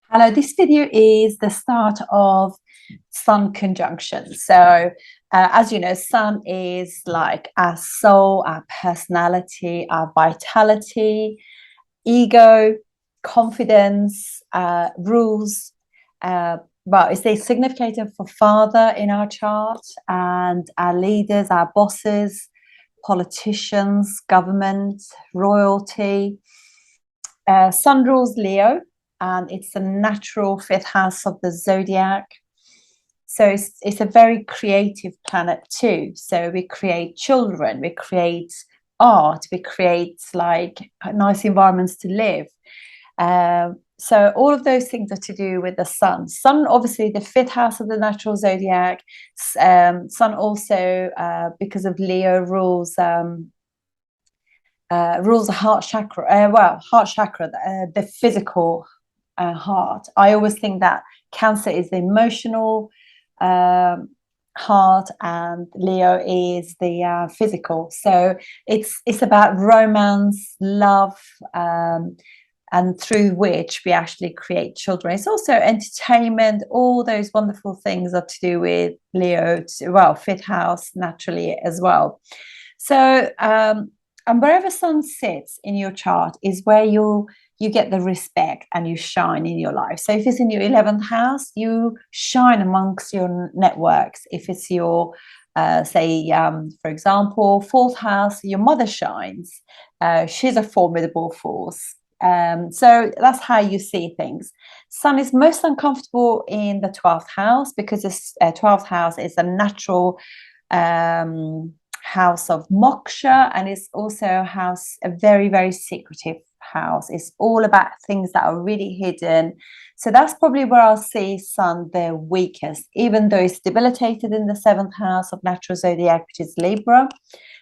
Hello, this video is the start of Sun conjunction. So, as you know, Sun is like our soul, our personality, our vitality, ego, confidence, rules. Well, it's the significator for father in our chart, and our leaders, our bosses, politicians, government, royalty. Sun rules Leo, and it's the natural fifth house of the zodiac. So it's a very creative planet too. So we create children, we create art, we create like nice environments to live. So all of those things are to do with the sun. Sun, obviously, the fifth house of the natural zodiac. Sun also, because of Leo, rules the heart chakra. Heart chakra, the physical heart. I always think that Cancer is the emotional heart, and Leo is the physical. So it's about romance, love, and through which we actually create children. It's also entertainment. All those wonderful things are to do with Leo. Well, fifth house naturally as well. So and wherever sun sits in your chart is where you get the respect and you shine in your life. So if it's in your 11th house, you shine amongst your networks. If it's your say for example, fourth house, your mother shines. She's a formidable force. So that's how you see things. Sun is most uncomfortable in the 12th house because this 12th house is a natural house of moksha, and it's also a very, very secretive house. It's all about things that are really hidden. So that's probably where I'll see Sun the weakest, even though it's debilitated in the 7th house of natural zodiac, which is Libra.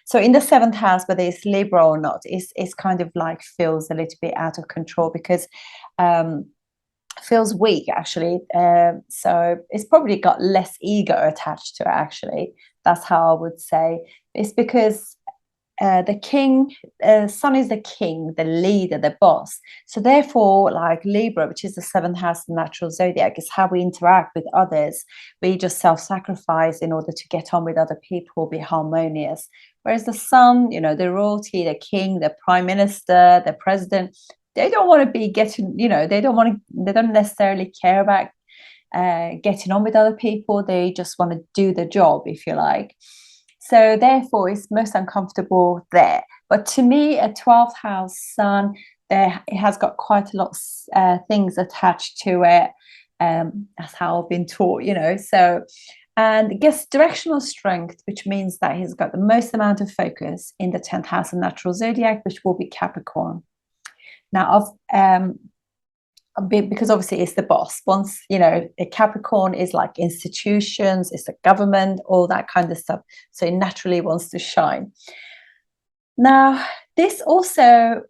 So in the 7th house, whether it's Libra or not, it's kind of like feels a little bit out of control because feels weak actually. So it's probably got less ego attached to it actually. That's how I would say. It's because the king, sun is the king, the leader, the boss. So therefore, like Libra, which is the 7th house of the natural zodiac, is how we interact with others. We just self-sacrifice in order to get on with other people, be harmonious. Whereas the sun, you know, the royalty, the king, the prime minister, the president, they don't want to be getting, you know, they don't necessarily care about getting on with other people. They just want to do the job, if you like. So therefore, it's most uncomfortable there. But to me, a 12th house sun, it has got quite a lot of things attached to it. That's how I've been taught, you know. So, and it gets directional strength, which means that he's got the most amount of focus in the 10th house of natural zodiac, which will be Capricorn. Now, because obviously it's the boss. Once, you know, a Capricorn is like institutions, it's the government, all that kind of stuff. So it naturally wants to shine. Now, this also,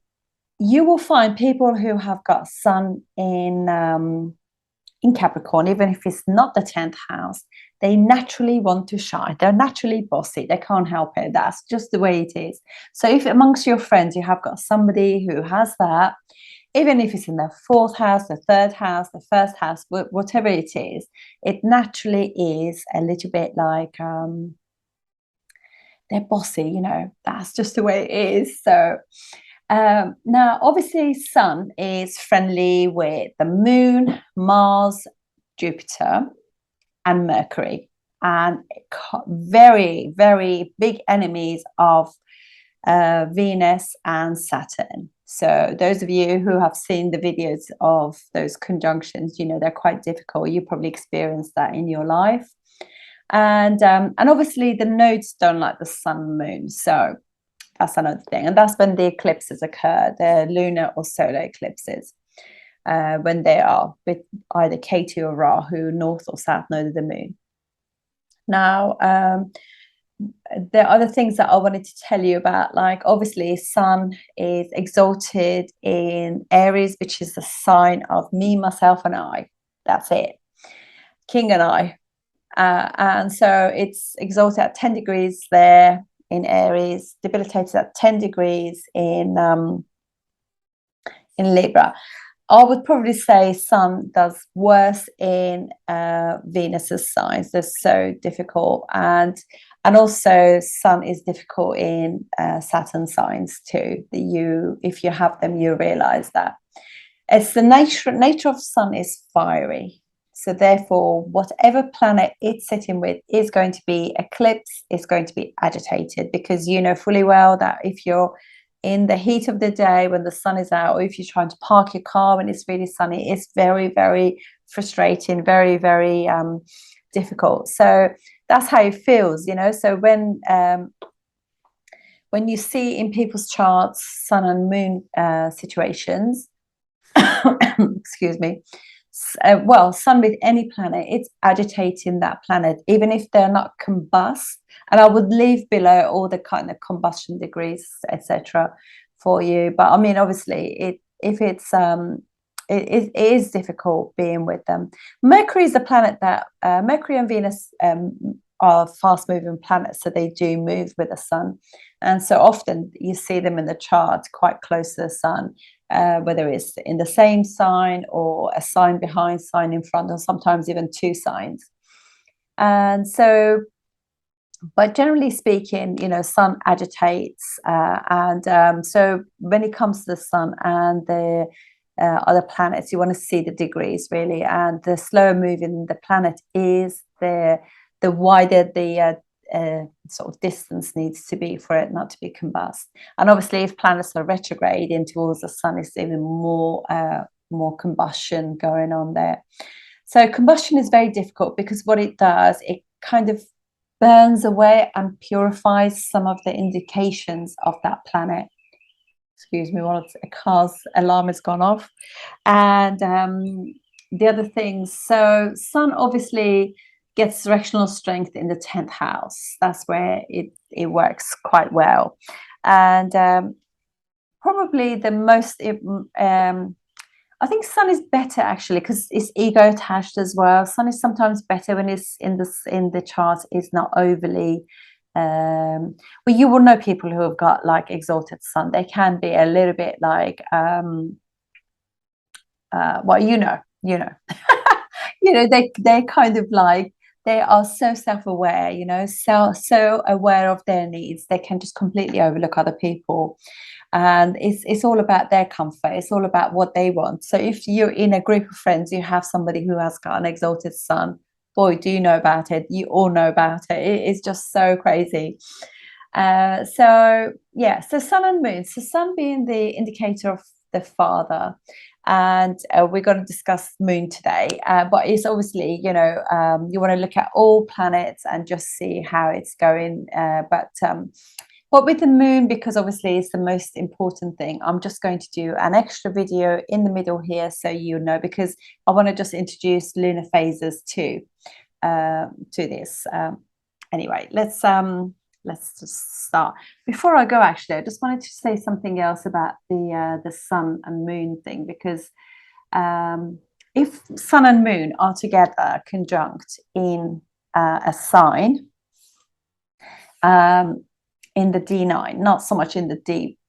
you will find people who have got sun in Capricorn, even if it's not the 10th house, they naturally want to shine. They're naturally bossy. They can't help it. That's just the way it is. So if amongst your friends you have got somebody who has that, even if it's in the 4th house, the 3rd house, the 1st house, whatever it is, it naturally is a little bit like they're bossy, you know, that's just the way it is. So now, obviously, Sun is friendly with the Moon, Mars, Jupiter, and Mercury, and very, very big enemies of Venus and Saturn. So those of you who have seen the videos of those conjunctions, you know, they're quite difficult. You probably experienced that in your life. And obviously the nodes don't like the sun and moon. So that's another thing. And that's when the eclipses occur, the lunar or solar eclipses, when they are with either Ketu or Rahu, north or south node of the moon. Now, there are other things that I wanted to tell you about, like obviously sun is exalted in Aries, which is the sign of me, myself, and I. That's it. King and I. And so it's exalted at 10 degrees there in Aries, debilitated at 10 degrees in Libra. I would probably say Sun does worse in Venus's signs. They're so difficult, and also Sun is difficult in Saturn signs too. If you have them, you realize that it's the nature of Sun is fiery. So therefore, whatever planet it's sitting with is going to be eclipse, is going to be agitated, because you know fully well that if you're in the heat of the day when the sun is out, or if you're trying to park your car when it's really sunny, it's very, very frustrating, very, very difficult. So that's how it feels, you know. So when you see in people's charts sun and moon situations, excuse me, well, sun with any planet, it's agitating that planet, even if they're not combust. And I would leave below all the kind of combustion degrees, etc., for you. But I mean, obviously, it is difficult being with them. Mercury is a planet that Mercury and Venus are fast moving planets, so they do move with the sun, and so often you see them in the chart quite close to the sun, whether it's in the same sign or a sign behind, sign in front, or sometimes even two signs. And so, but generally speaking, you know, sun agitates, so when it comes to the sun and the other planets, you want to see the degrees really, and the slower moving the planet is, the wider the sort of distance needs to be for it not to be combust. And obviously, if planets are retrograde in towards the sun, it's even more combustion going on there. So combustion is very difficult because what it does, it kind of burns away and purifies some of the indications of that planet. Excuse me, while a car's alarm has gone off. And the other things, so sun obviously gets directional strength in the 10th house. That's where it works quite well. And probably the most, I think sun is better actually because it's ego attached as well. Sun is sometimes better when it's in the chart is not overly, well, you will know people who have got like exalted sun. They can be a little bit like, well, you know, you know, they kind of like, they are so self-aware, you know, so aware of their needs, they can just completely overlook other people. And it's all about their comfort, it's all about what they want. So if you're in a group of friends, you have somebody who has got an exalted sun, boy, do you know about it, you all know about it. It's just so crazy. So yeah, so sun and moon, so sun being the indicator of the father, and we're going to discuss moon today, but it's obviously, you know, you want to look at all planets and just see how it's going, but with the moon, because obviously it's the most important thing, I'm just going to do an extra video in the middle here so you know, because I want to just introduce lunar phases too to this. Anyway, let's just start. Before I go, actually, I just wanted to say something else about the sun and moon thing, because if sun and moon are together conjunct in a sign, in the D9, not so much in the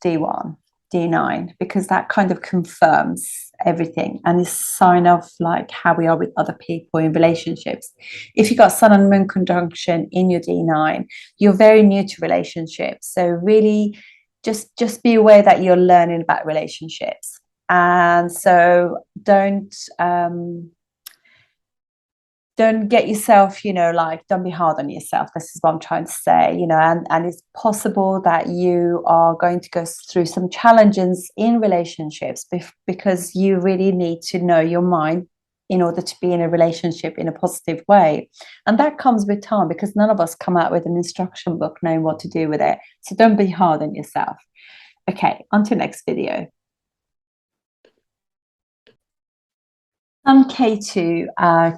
D1, D9, because that kind of confirms everything and is a sign of like how we are with other people in relationships. If you got sun and moon conjunction in your D9, you're very new to relationships. So really just be aware that you're learning about relationships. And so don't get yourself, you know, like, don't be hard on yourself. This is what I'm trying to say, you know, and it's possible that you are going to go through some challenges in relationships because you really need to know your mind in order to be in a relationship in a positive way. And that comes with time, because none of us come out with an instruction book knowing what to do with it. So don't be hard on yourself. Okay, on to next video. Ketu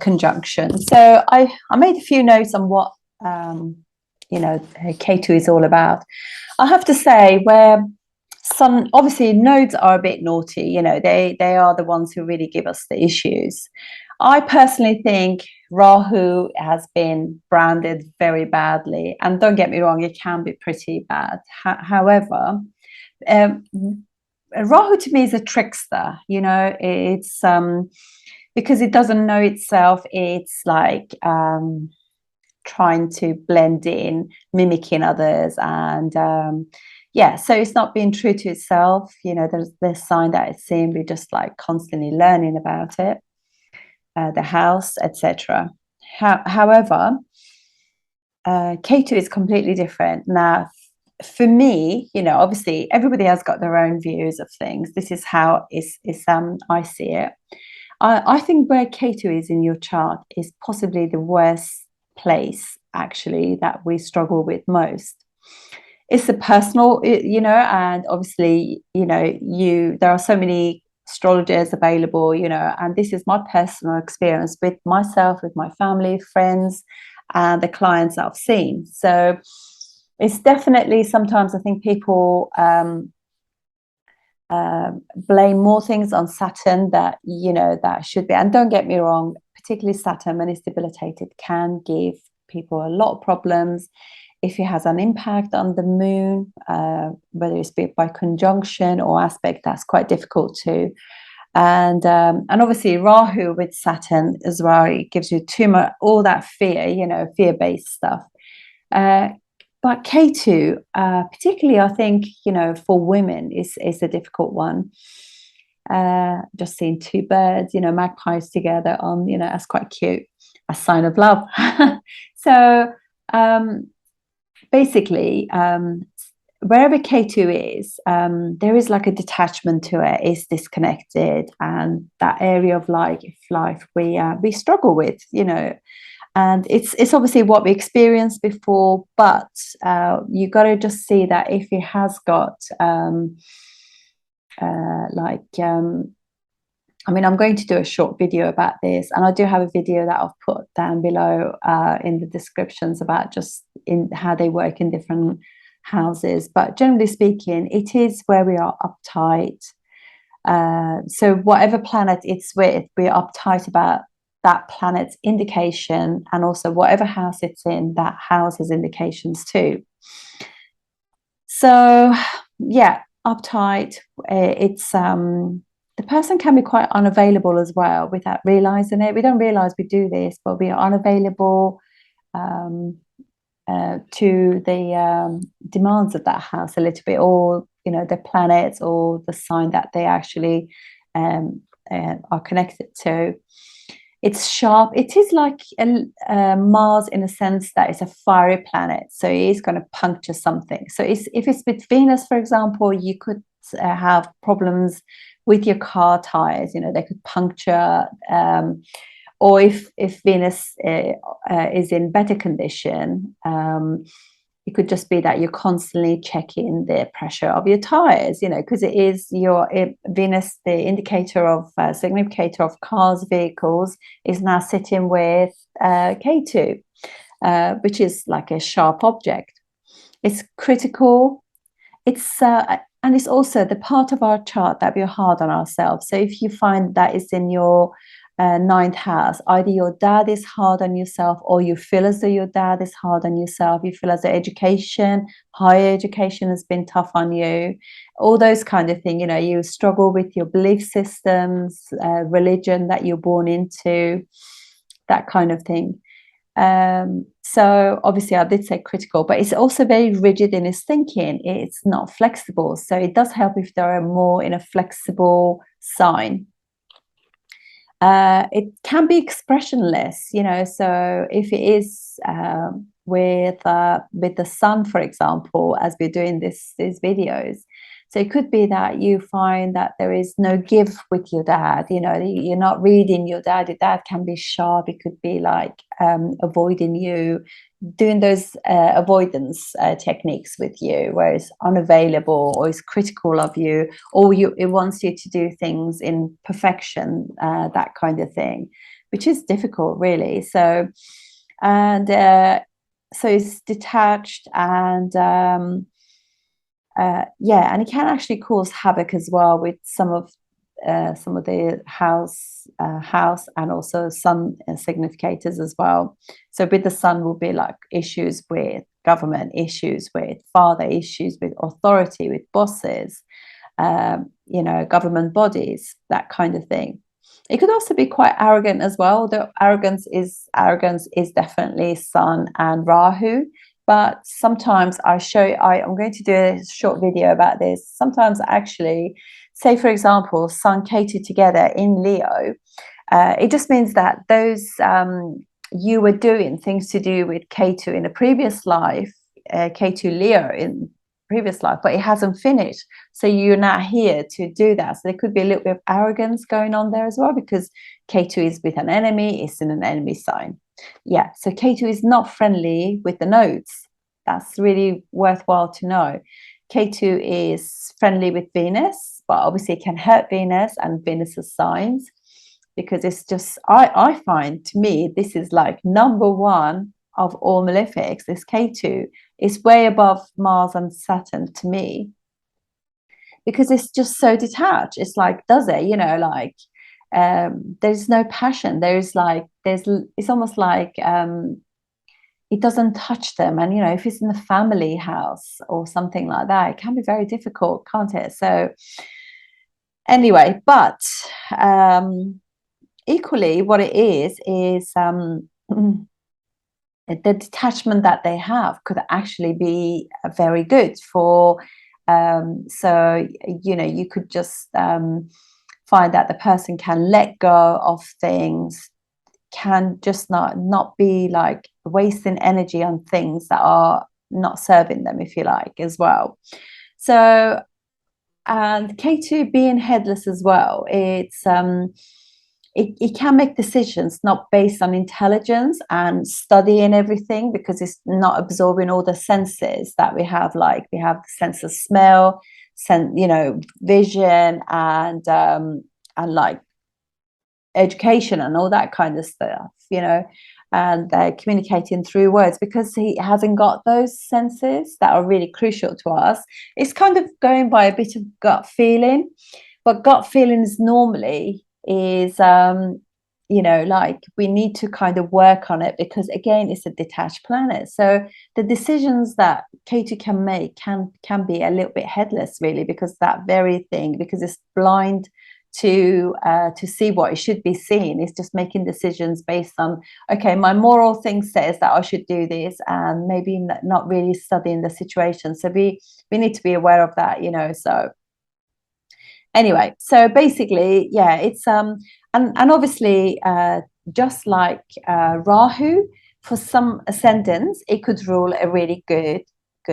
conjunction. So I made a few notes on what you know, Ketu is all about. I have to say, where some obviously nodes are a bit naughty, you know, they are the ones who really give us the issues. I personally think Rahu has been branded very badly, and don't get me wrong, it can be pretty bad. However, Rahu to me is a trickster, you know. It's because it doesn't know itself. It's like trying to blend in, mimicking others, and yeah, so it's not being true to itself. You know, there's this sign that it's simply just like constantly learning about it, the house, etc. However, Ketu is completely different. Now, for me, you know, obviously everybody has got their own views of things. This is how I see it. I think where Ketu is in your chart is possibly the worst place, actually, that we struggle with most. It's the personal, you know, and obviously, you know, there are so many astrologers available, you know, and this is my personal experience with myself, with my family, friends, and the clients I've seen. So it's definitely, sometimes I think people blame more things on Saturn that, you know, that should be. And don't get me wrong, particularly Saturn, when it's debilitated, can give people a lot of problems. If it has an impact on the moon, whether it's by conjunction or aspect, that's quite difficult too. And obviously Rahu with Saturn as well, it gives you too much, all that fear, you know, fear-based stuff. But Ketu, particularly, I think, you know, for women is a difficult one. Just seeing two birds, you know, magpies together on, you know, that's quite cute, a sign of love. So basically, wherever Ketu is, there is like a detachment to it, it's disconnected, and that area of life we struggle with, you know. And it's obviously what we experienced before, but you got to just see that if it has got I mean, I'm going to do a short video about this, and I do have a video that I've put down below in the descriptions about just in how they work in different houses. But generally speaking, it is where we are uptight. So whatever planet it's with, we're uptight about that planet's indication, and also whatever house it's in, that house has indications too. So yeah, uptight. It's the person can be quite unavailable as well without realizing it. We don't realize we do this, but we are unavailable to the demands of that house a little bit, or, you know, the planets or the sign that they actually are connected to. It's sharp. It is like Mars in a sense that it's a fiery planet, so it is going to puncture something. So if it's with Venus, for example, you could have problems with your car tires, you know, they could puncture. Or if Venus is in better condition, it could just be that you're constantly checking the pressure of your tires, you know, because it is Venus, the indicator of significator of cars, vehicles, is now sitting with Ketu, which is like a sharp object. It's critical. It's and it's also the part of our chart that we're hard on ourselves. So if you find that is in your ninth house, either your dad is hard on yourself, or you feel as though your dad is hard on yourself, you feel as though higher education has been tough on you, all those kind of things, you know, you struggle with your belief systems, religion that you're born into, that kind of thing. So obviously I did say critical, but it's also very rigid in its thinking. It's not flexible. So it does help if they are more in a flexible sign. It can be expressionless, you know. So if it is with the sun, for example, as we're doing these videos, so it could be that you find that there is no give with your dad, you know, you're not reading your dad. Your dad can be sharp. It could be like avoiding you, doing those avoidance techniques with you, where it's unavailable or is critical of you, or it wants you to do things in perfection, that kind of thing, which is difficult, really. So, and so it's detached, and yeah, and it can actually cause havoc as well with some of the house and also sun significators as well. So with the sun will be like issues with government, issues with father, issues with authority, with bosses, you know, government bodies, that kind of thing. It could also be quite arrogant as well. The arrogance is definitely Sun and Rahu. But sometimes I'm going to do a short video about this. Sometimes actually, say for example, Sun Ketu together in Leo, it just means that those you were doing things to do with Ketu in a previous life, Ketu Leo in previous life, but it hasn't finished. So you're not here to do that. So there could be a little bit of arrogance going on there as well, because Ketu is with an enemy, it's in an enemy sign. Yeah, so Ketu is not friendly with the nodes. That's really worthwhile to know. Ketu is friendly with Venus, but obviously it can hurt Venus and Venus's signs, because it's just, I find, to me, this is like number one of all malefics. This Ketu is way above Mars and Saturn to me, because it's just so detached. It's like, does it, you know, like there's no passion. It's almost like it doesn't touch them. And, you know, if it's in the family house or something like that, it can be very difficult, can't it? So anyway, but equally what it is the detachment that they have could actually be very good for so, you know, you could just find that the person can let go of things, can just not be like wasting energy on things that are not serving them, if you like, as well. So, and K2 being headless as well, it can make decisions not based on intelligence and studying everything, because it's not absorbing all the senses that we have. Like we have the sense of smell, you know, vision, and like education and all that kind of stuff, you know, and communicating through words, because he hasn't got those senses that are really crucial to us. It's kind of going by a bit of gut feeling, but gut feelings normally is you know, like we need to kind of work on it, because again, it's a detached planet. So the decisions that Ketu can make can be a little bit headless, really, because that very thing, because it's blind to see what it should be seen. It's just making decisions based on, okay, my moral thing says that I should do this, and maybe not really studying the situation. So we need to be aware of that, you know. So anyway, so basically, yeah, it's and obviously just like Rahu, for some ascendants it could rule a really good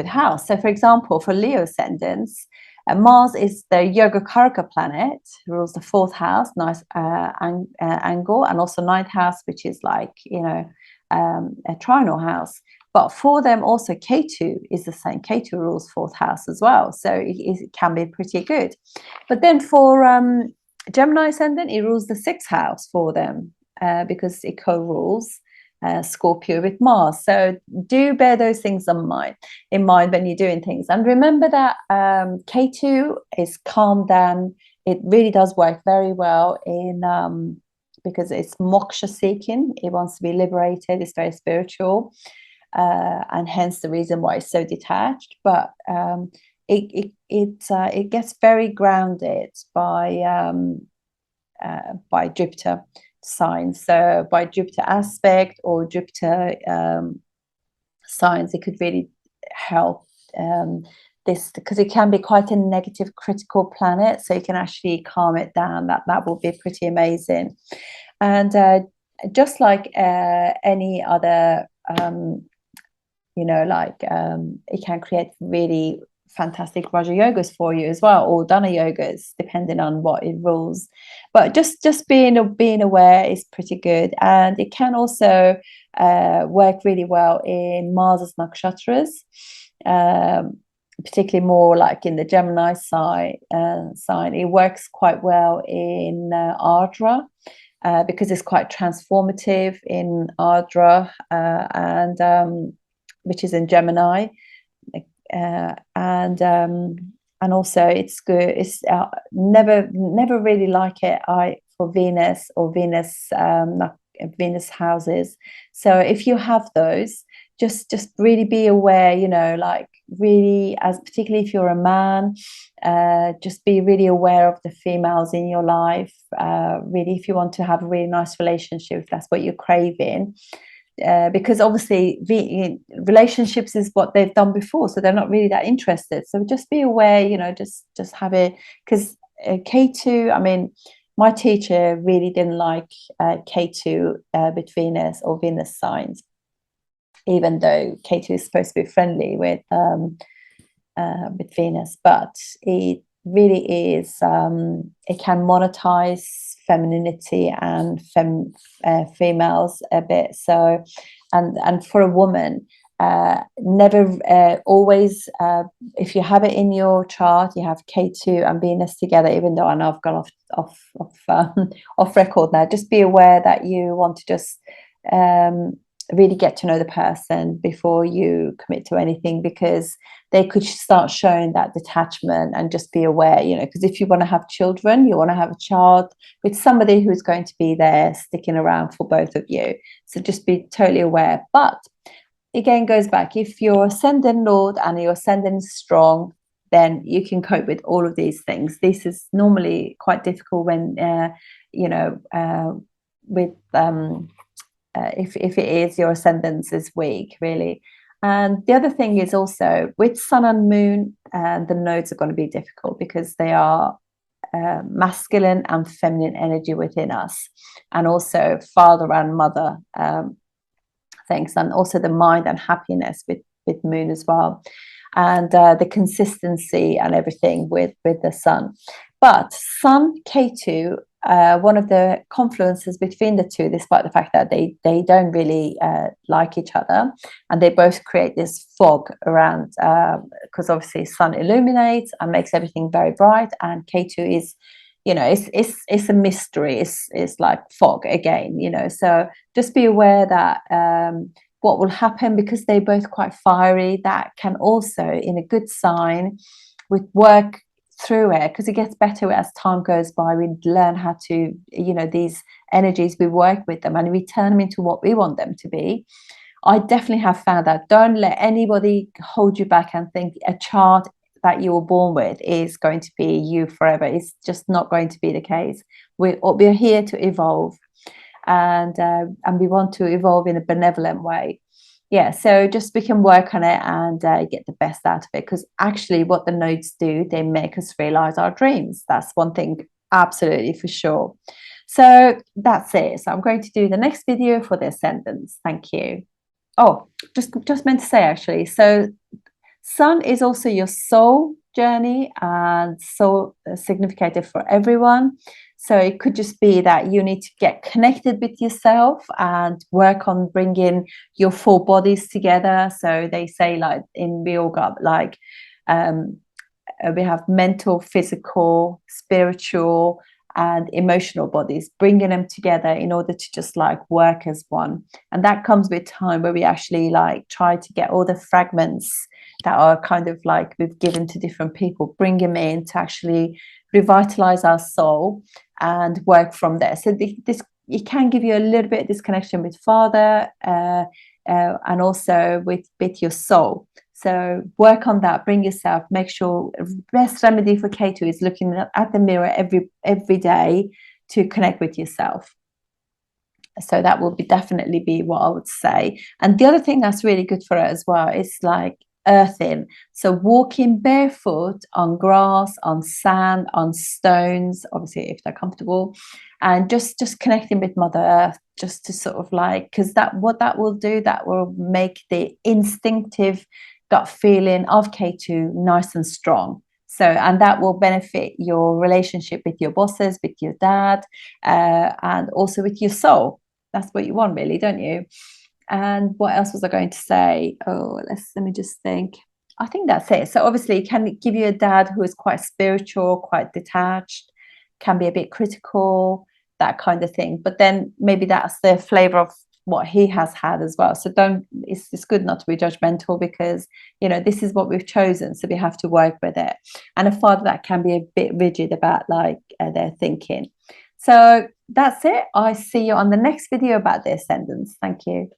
house. So for example, for Leo ascendants, Mars is the Yoga Karaka planet, rules the fourth house, nice angle, and also ninth house, which is like, you know, a trinal house. But for them also, Ketu is the same. Ketu rules fourth house as well, so it can be pretty good. But then for Gemini ascendant, it rules the sixth house for them, because it co-rules Scorpio with Mars. So do bear those things in mind when you're doing things. And remember that Ketu is calm down. It really does work very well in because it's moksha seeking. It wants to be liberated. It's very spiritual, and hence the reason why it's so detached. But it gets very grounded by Jupiter signs. So by Jupiter aspect or Jupiter signs, it could really help this, because it can be quite a negative, critical planet. So you can actually calm it down. That will be pretty amazing. And just like any other, you know, like it can create really fantastic Raja yogas for you as well, or Dana yogas, depending on what it rules. But just being aware is pretty good. And it can also work really well in Mars's nakshatras, particularly more like in the Gemini sign. It works quite well in Ardra, because it's quite transformative in Ardra, and which is in Gemini. And also it's good. It's never really like it for Venus or Venus houses. So if you have those, just really be aware, you know, like really, as particularly if you're a man, just be really aware of the females in your life. Really, if you want to have a really nice relationship, if that's what you're craving, because obviously relationships is what they've done before, so they're not really that interested. So just be aware, you know, just have it, because Ketu, I mean, my teacher really didn't like Ketu with Venus or Venus signs, even though Ketu is supposed to be friendly with Venus, but it really is, it can monetize femininity and females a bit. So, and for a woman, never always, if you have it in your chart, you have K2 and Venus together, even though I know I've gone off record now, just be aware that you want to just really get to know the person before you commit to anything, because they could start showing that detachment. And just be aware, you know, because if you want to have children, you want to have a child with somebody who's going to be there sticking around for both of you. So just be totally aware. But again, goes back, if your ascendant Lord and your ascendant is strong, then you can cope with all of these things. This is normally quite difficult when you know, with if it is your ascendance is weak, really. And the other thing is also with Sun and Moon, the nodes are going to be difficult because they are masculine and feminine energy within us, and also father and mother things, and also the mind and happiness with Moon as well, and the consistency and everything with the Sun. But Sun Ketu, one of the confluences between the two, despite the fact that they don't really like each other, and they both create this fog around, because obviously Sun illuminates and makes everything very bright, and Ketu is, you know, it's a mystery. It's like fog again, you know. So just be aware that what will happen, because they're both quite fiery, that can also, in a good sign, with work through it, because it gets better as time goes by. We learn how to, you know, these energies, we work with them and we turn them into what we want them to be. I definitely have found that. Don't let anybody hold you back and think a chart that you were born with is going to be you forever. It's just not going to be the case. We're here to evolve, and we want to evolve in a benevolent way. Yeah, so just we can work on it and get the best out of it, because actually what the nodes do, they make us realize our dreams. That's one thing absolutely for sure. So that's it. So I'm going to do the next video for the ascendants. Thank you. Oh, just meant to say, actually, so Sun is also your soul journey and soul significator for everyone. So it could just be that you need to get connected with yourself and work on bringing your four bodies together. So they say, like in yoga, like we have mental, physical, spiritual, and emotional bodies, bringing them together in order to just like work as one. And that comes with time, where we actually like try to get all the fragments that are kind of like we've given to different people, bring them in to actually revitalize our soul and work from there. So this, it can give you a little bit of disconnection with father and also with your soul. So work on that, bring yourself, make sure best remedy for Ketu is looking at the mirror every day to connect with yourself. So that will definitely be what I would say. And the other thing that's really good for it as well is like earthing. So walking barefoot on grass, on sand, on stones, obviously if they're comfortable, and just connecting with Mother Earth, just to sort of like, because what that will do, that will make the instinctive gut feeling of Ketu nice and strong. So, and that will benefit your relationship with your bosses, with your dad, and also with your soul. That's what you want, really, don't you? And what else was I going to say? Oh, let me just think. I think that's it. So obviously it can give you a dad who is quite spiritual, quite detached, can be a bit critical, that kind of thing. But then maybe that's the flavor of what he has had as well. So it's good not to be judgmental, because, you know, this is what we've chosen, so we have to work with it. And a father that can be a bit rigid about like their thinking. So that's it. I see you on the next video about the ascendants. Thank you.